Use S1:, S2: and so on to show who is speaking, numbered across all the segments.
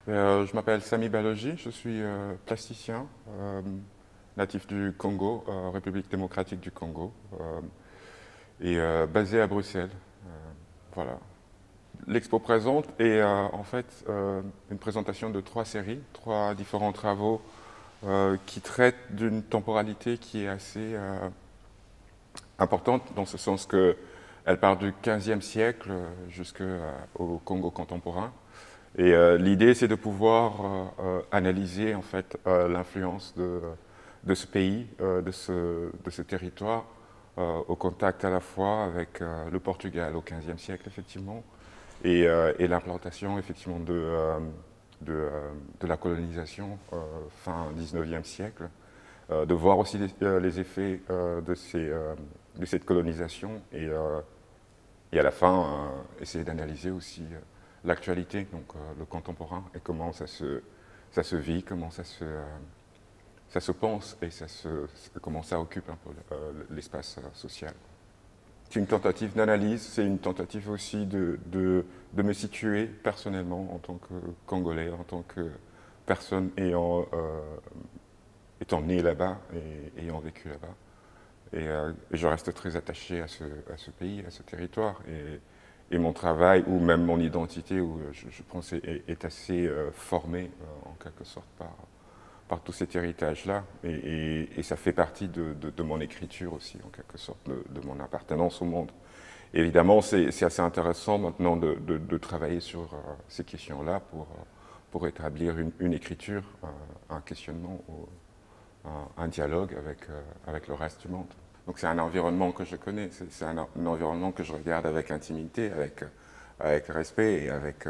S1: Je m'appelle Sami Balogi, je suis plasticien, natif du Congo, République démocratique du Congo, basé à Bruxelles. Voilà. L'expo présente est en fait une présentation de trois séries, trois différents travaux qui traitent d'une temporalité qui est assez importante, dans ce sens qu'elle part du XVe siècle jusqu'au Congo contemporain. L'idée, c'est de pouvoir analyser en fait l'influence de ce pays, de ce territoire, au contact à la fois avec le Portugal au XVe siècle, effectivement, et l'implantation, effectivement, de la colonisation fin XIXe siècle, de voir aussi les effets de cette colonisation et à la fin, essayer d'analyser aussi l'actualité, donc le contemporain, et comment ça se vit, comment ça se pense et comment ça occupe un peu l'espace social. C'est une tentative d'analyse, c'est une tentative aussi de me situer personnellement en tant que Congolais, en tant que personne étant né là-bas et ayant vécu là-bas. Et je reste très attaché à ce pays, à ce territoire. Et mon travail, ou même mon identité, je pense, est assez formée, en quelque sorte, par tout cet héritage-là. Et ça fait partie de mon écriture aussi, en quelque sorte, de mon appartenance au monde. Et évidemment, c'est assez intéressant maintenant de travailler sur ces questions-là pour établir une écriture, un questionnement, un dialogue avec le reste du monde. Donc c'est un environnement que je connais, c'est un environnement que je regarde avec intimité, avec respect et avec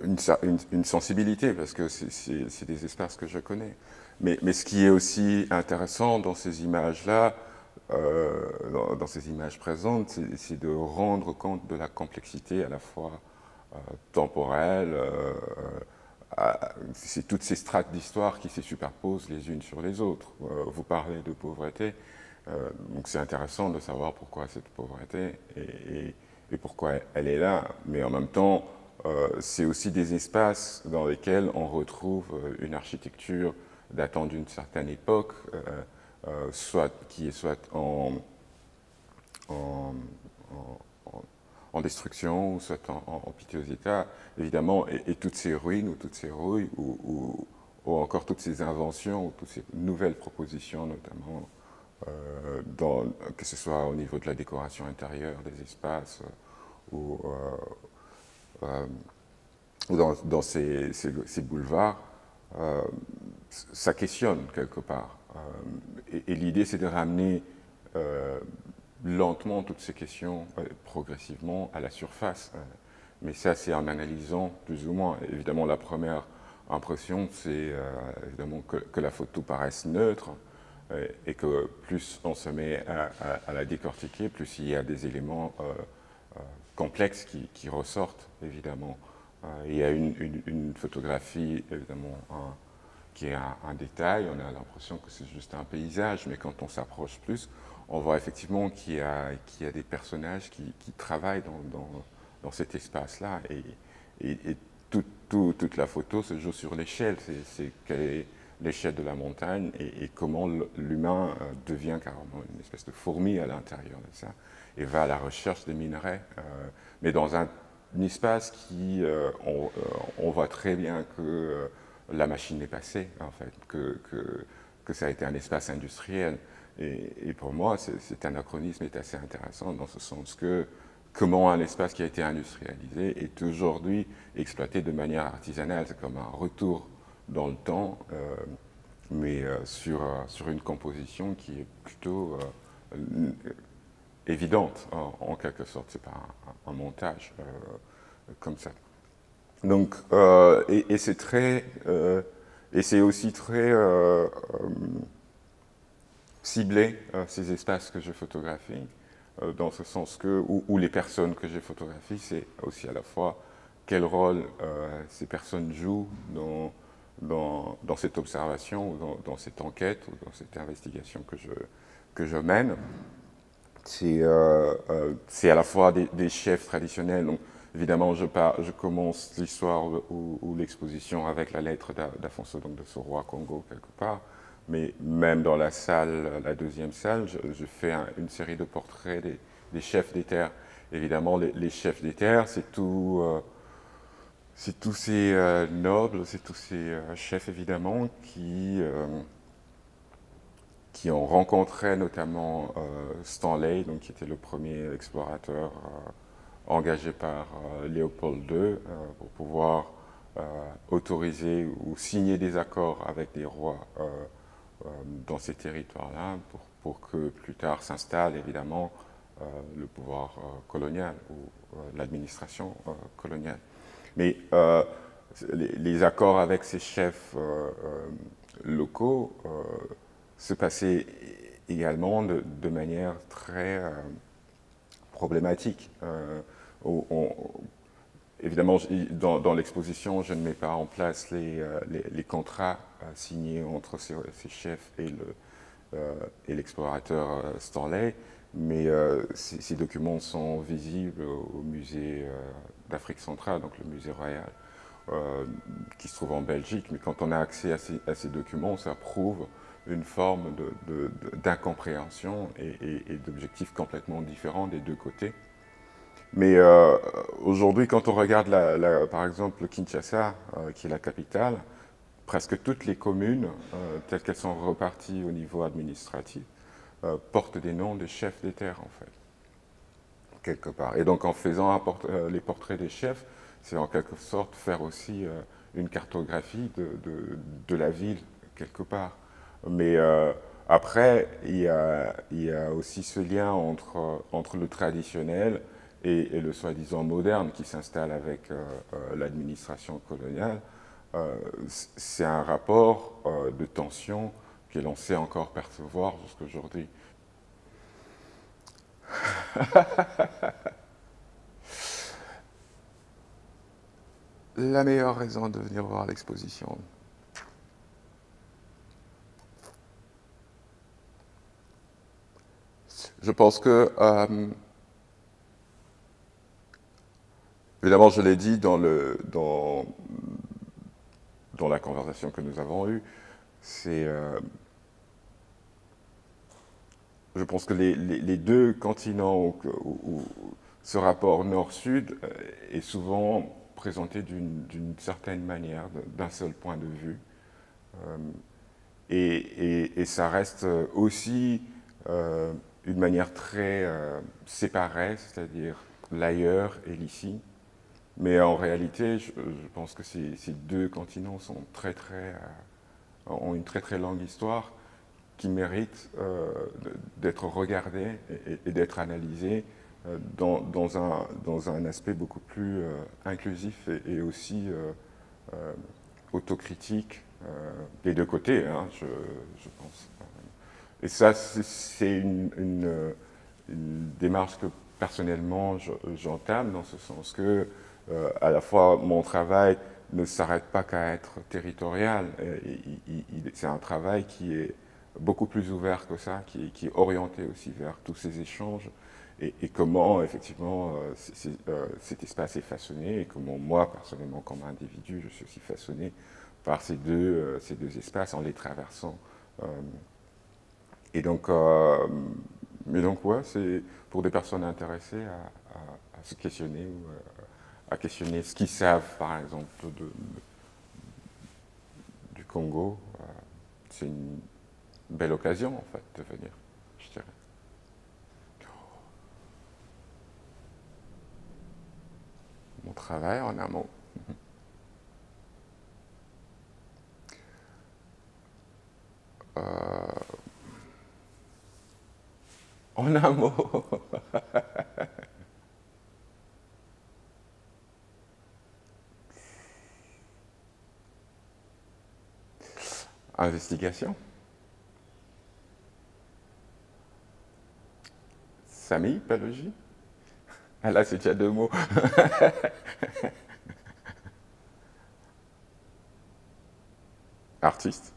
S1: une sensibilité, parce que c'est des espaces que je connais. Mais ce qui est aussi intéressant dans ces images-là, dans ces images présentes, c'est de rendre compte de la complexité à la fois temporelle, c'est toutes ces strates d'histoire qui se superposent les unes sur les autres. Vous parlez de pauvreté, donc c'est intéressant de savoir pourquoi cette pauvreté et pourquoi elle est là, mais en même temps, c'est aussi des espaces dans lesquels on retrouve une architecture datant d'une certaine époque, qui est soit en, en destruction, ou soit en piteux état, évidemment, et toutes ces ruines ou toutes ces rouilles, ou encore toutes ces inventions, ou toutes ces nouvelles propositions, notamment, que ce soit au niveau de la décoration intérieure des espaces, ou, euh, ou dans ces boulevards, ça questionne quelque part. Et l'idée, c'est de ramener lentement toutes ces questions, progressivement, à la surface. Mais ça, c'est en analysant plus ou moins. Évidemment, la première impression, c'est évidemment que la photo paraisse neutre et que plus on se met à la décortiquer, plus il y a des éléments complexes qui ressortent, évidemment. Il y a une photographie, évidemment, qui est un détail. On a l'impression que c'est juste un paysage, mais quand on s'approche plus, on voit effectivement qu'il y a des personnages qui travaillent dans cet espace-là. Et toute la photo se joue sur l'échelle. C'est quelle est l'échelle de la montagne et comment l'humain devient carrément une espèce de fourmi à l'intérieur de ça et va à la recherche des minerais. Mais dans un espace qui, on voit très bien que la machine est passée, en fait, que ça a été un espace industriel. Et pour moi, cet anachronisme est assez intéressant dans ce sens que comment un espace qui a été industrialisé est aujourd'hui exploité de manière artisanale. C'est comme un retour dans le temps, mais sur une composition qui est plutôt évidente, en quelque sorte. C'est pas un montage comme ça. Donc, et c'est très, et c'est aussi très ciblé, ces espaces que je photographie, dans ce sens que, ou les personnes que je photographie, c'est aussi à la fois quel rôle ces personnes jouent dans cette observation, ou dans cette enquête, ou dans cette investigation que je mène. C'est à la fois des chefs traditionnels. Donc, Évidemment, je commence l'histoire ou l'exposition avec la lettre d'Afonso, donc de ce roi Congo quelque part. Mais même dans la salle, la deuxième salle, je fais une série de portraits des chefs des terres. Évidemment, les chefs des terres, c'est tous ces nobles, c'est tous ces chefs évidemment qui ont rencontré notamment Stanley, donc, qui était le premier explorateur engagé par Léopold II pour pouvoir autoriser ou signer des accords avec des rois dans ces territoires-là pour que plus tard s'installe évidemment le pouvoir colonial ou l'administration coloniale. Mais les accords avec ces chefs locaux se passaient également de manière très problématique. Évidemment, dans l'exposition, je ne mets pas en place les contrats signés entre ces chefs et l'explorateur Stanley, mais ces documents sont visibles au musée d'Afrique centrale, donc le musée royal, qui se trouve en Belgique. Mais quand on a accès à ces documents, ça prouve une forme d'incompréhension et d'objectifs complètement différents des deux côtés. Mais aujourd'hui, quand on regarde par exemple Kinshasa, qui est la capitale, presque toutes les communes, telles qu'elles sont reparties au niveau administratif, portent des noms des chefs des terres, en fait, quelque part. Et donc en faisant les portraits des chefs, c'est en quelque sorte faire aussi une cartographie de la ville, quelque part. Mais après, il y a aussi ce lien entre le traditionnel et le soi-disant moderne qui s'installe avec l'administration coloniale. C'est un rapport de tension que l'on sait encore percevoir jusqu'à aujourd'hui. La meilleure raison de venir voir l'exposition. Je pense que, évidemment, je l'ai dit dans la conversation que nous avons eue, je pense que les deux continents où ce rapport nord-sud est souvent présenté d'une certaine manière, d'un seul point de vue. Et ça reste aussi une manière très séparée, c'est-à-dire l'ailleurs et l'ici. Mais en réalité, je pense que ces deux continents sont ont une très très longue histoire qui mérite d'être regardée et d'être analysée dans un aspect beaucoup plus inclusif et aussi autocritique des deux côtés, hein, je pense. Et ça, c'est une démarche que personnellement j'entame dans ce sens que à la fois mon travail ne s'arrête pas qu'à être territorial. C'est un travail qui est beaucoup plus ouvert que ça, qui est orienté aussi vers tous ces échanges et comment effectivement cet espace est façonné et comment moi personnellement comme individu je suis aussi façonné par ces deux espaces en les traversant. Et donc ouais, c'est pour des personnes intéressées à se questionner ou à questionner ce qu'ils savent, par exemple, du Congo. C'est une belle occasion, en fait, de venir, je dirais. Mon travail en un mot. En un mot. Investigation. Samy, pathologie. Ah là, c'est déjà deux mots. Artiste.